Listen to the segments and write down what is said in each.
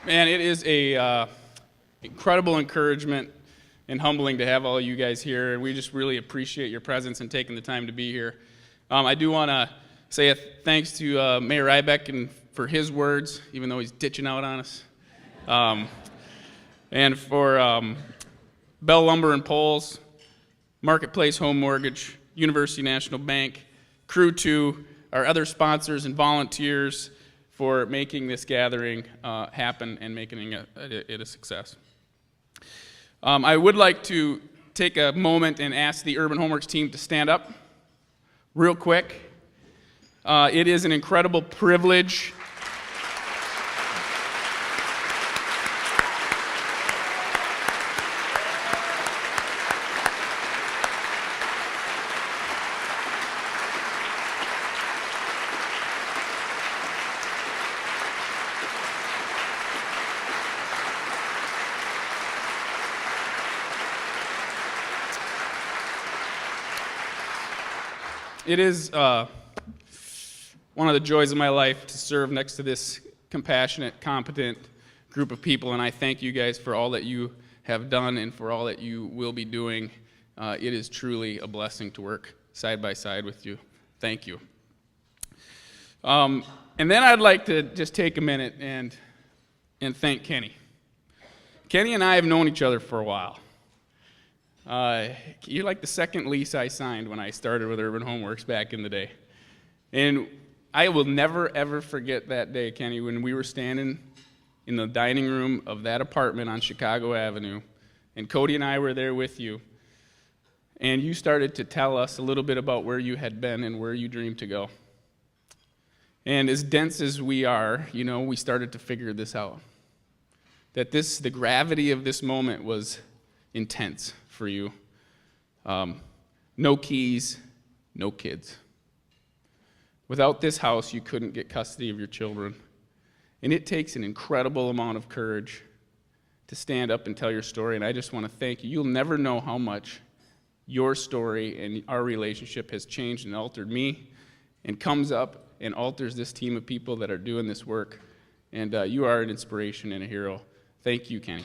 Man, it is a incredible encouragement and humbling to have all you guys here, and we just really appreciate your presence and taking the time to be here. I do want to say a thanks to Mayor Rybeck and for his words, even though he's ditching out on us, and for Bell Lumber and Poles, Marketplace Home Mortgage, University National Bank, Crew 2, our other sponsors and volunteers for making this gathering happen and making it a success. I would like to take a moment and ask the Urban Homeworks team to stand up real quick. It is an incredible privilege. It is one of the joys of my life to serve next to this compassionate, competent group of people, and I thank you guys for all that you have done and for all that you will be doing. It is truly a blessing to work side by side with you. Thank you. And then I'd like to just take a minute and thank Kenny. Kenny and I have known each other for a while. You're like the second lease I signed when I started with Urban Homeworks back in the day. And I will never, ever forget that day, Kenny, when we were standing in the dining room of that apartment on Chicago Avenue, and Cody and I were there with you, and you started to tell us a little bit about where you had been and where you dreamed to go. And as dense as we are, we started to figure this out. That the gravity of this moment was intense for you. No keys, no kids. Without this house, you couldn't get custody of your children. And it takes an incredible amount of courage to stand up and tell your story, and I just want to thank you. You'll never know how much your story and our relationship has changed and altered me, and comes up and alters this team of people that are doing this work. And you are an inspiration and a hero. Thank you, Kenny.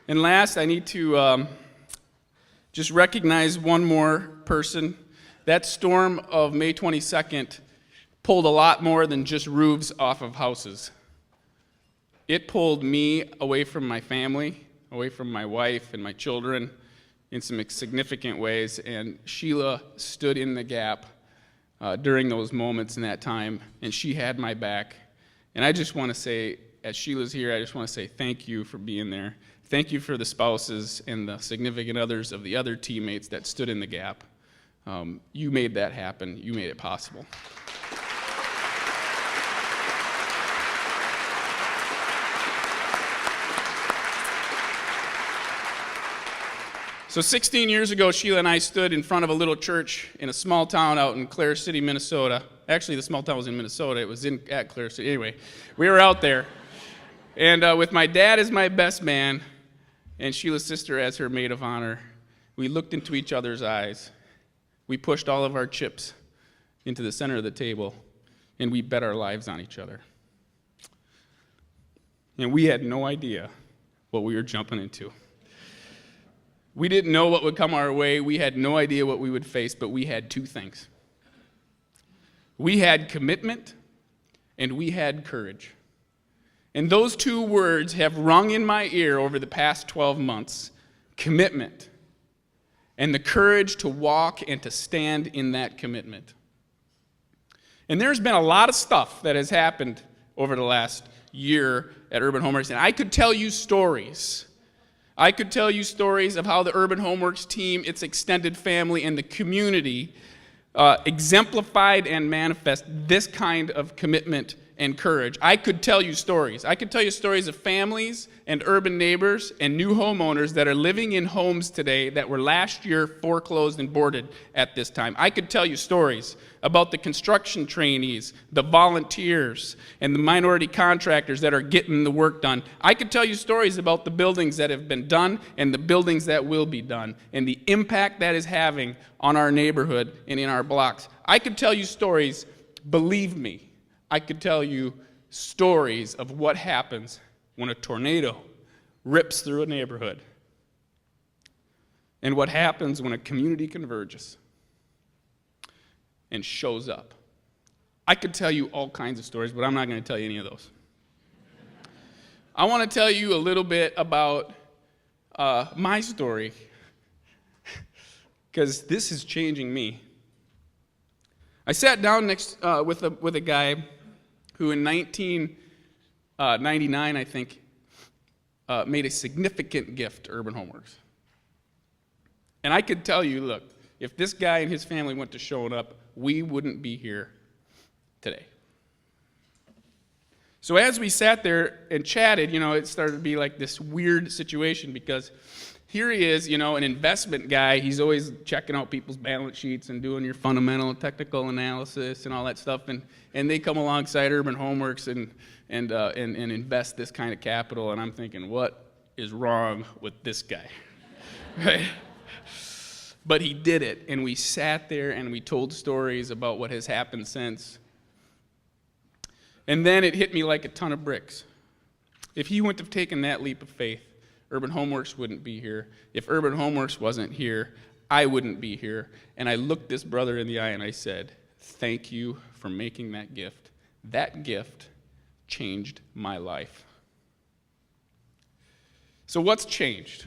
And last, I need to just recognize one more person. That storm of May 22nd pulled a lot more than just roofs off of houses. It pulled me away from my family, away from my wife and my children in some significant ways, and Sheila stood in the gap during those moments in that time, and she had my back. And I just want to say, as Sheila's here, I just want to say thank you for being there. Thank you for the spouses and the significant others of the other teammates that stood in the gap. You made that happen. You made it possible. So 16 years ago, Sheila and I stood in front of a little church in a small town out in Clare City, Minnesota. Actually, the small town was in Minnesota. It was at Clare City. Anyway, we were out there. And with my dad as my best man and Sheila's sister as her maid of honor, we looked into each other's eyes. We pushed all of our chips into the center of the table, and we bet our lives on each other. And we had no idea what we were jumping into. We didn't know what would come our way. We had no idea what we would face, but we had two things. We had commitment, and we had courage. And those two words have rung in my ear over the past 12 months: commitment, and the courage to walk and to stand in that commitment. And there's been a lot of stuff that has happened over the last year at Urban Homeworks, and I could tell you stories. I could tell you stories of how the Urban Homeworks team, its extended family, and the community exemplified and manifest this kind of commitment and courage. I could tell you stories. I could tell you stories of families and urban neighbors and new homeowners that are living in homes today that were last year foreclosed and boarded at this time. I could tell you stories about the construction trainees, the volunteers, and the minority contractors that are getting the work done. I could tell you stories about the buildings that have been done and the buildings that will be done and the impact that is having on our neighborhood and in our blocks. I could tell you stories, believe me, I could tell you stories of what happens when a tornado rips through a neighborhood and what happens when a community converges and shows up. I could tell you all kinds of stories, but I'm not going to tell you any of those. I want to tell you a little bit about my story, because this is changing me. I sat down next with a guy who in 1999, I think, made a significant gift to Urban Homeworks. And I could tell you, look, if this guy and his family went to showing up, we wouldn't be here today. So as we sat there and chatted, it started to be like this weird situation, because here he is, an investment guy. He's always checking out people's balance sheets and doing your fundamental and technical analysis and all that stuff. And they come alongside Urban Homeworks and invest this kind of capital. And I'm thinking, what is wrong with this guy? Right? But he did it, and we sat there and we told stories about what has happened since. And then it hit me like a ton of bricks. If he wouldn't have taken that leap of faith, Urban Homeworks wouldn't be here. If Urban Homeworks wasn't here, I wouldn't be here. And I looked this brother in the eye and I said, thank you for making that gift. That gift changed my life. So what's changed?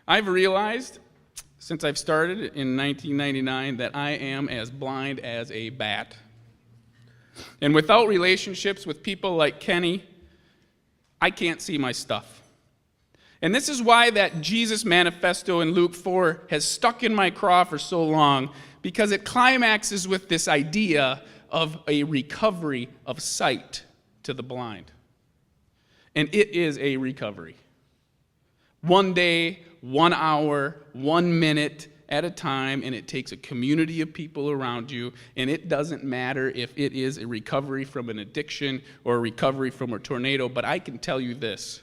I've realized, since I've started in 1999, that I am as blind as a bat. And without relationships with people like Kenny, I can't see my stuff. And this is why that Jesus manifesto in Luke 4 has stuck in my craw for so long, because it climaxes with this idea of a recovery of sight to the blind. And it is a recovery. One day, 1 hour, 1 minute at a time, and it takes a community of people around you, and it doesn't matter if it is a recovery from an addiction or a recovery from a tornado, but I can tell you this,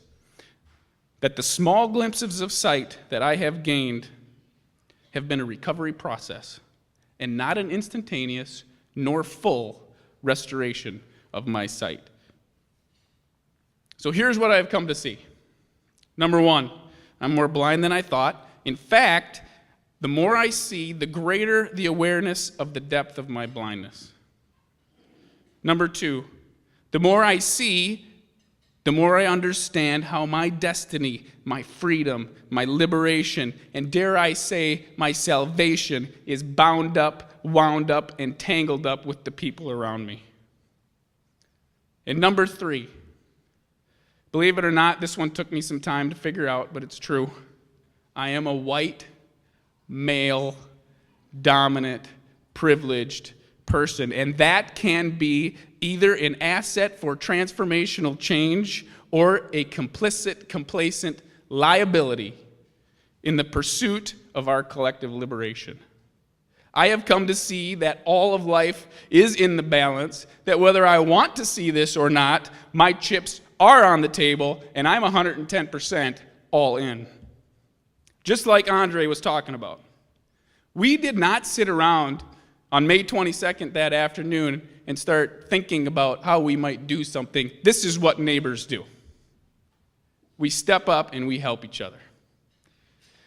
that the small glimpses of sight that I have gained have been a recovery process, and not an instantaneous nor full restoration of my sight. So here's what I've come to see. Number one, I'm more blind than I thought. In fact, the more I see, the greater the awareness of the depth of my blindness. Number two, the more I see, the more I understand how my destiny, my freedom, my liberation, and dare I say, my salvation is bound up, wound up, and tangled up with the people around me. And number three, believe it or not, this one took me some time to figure out, but it's true. I am a white, male, dominant, privileged person, and that can be either an asset for transformational change or a complicit, complacent liability in the pursuit of our collective liberation. I have come to see that all of life is in the balance, that whether I want to see this or not, my chips are on the table, and I'm 110% all in. Just like Andre was talking about. We did not sit around on May 22nd that afternoon and start thinking about how we might do something. This is what neighbors do. We step up and we help each other.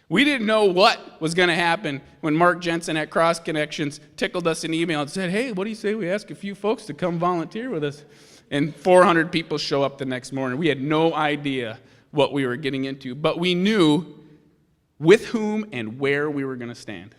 We didn't know what was going to happen when Mark Jensen at Cross Connections tickled us an email and said, hey, what do you say we ask a few folks to come volunteer with us? And 400 people show up the next morning. We had no idea what we were getting into, but we knew with whom and where we were going to stand.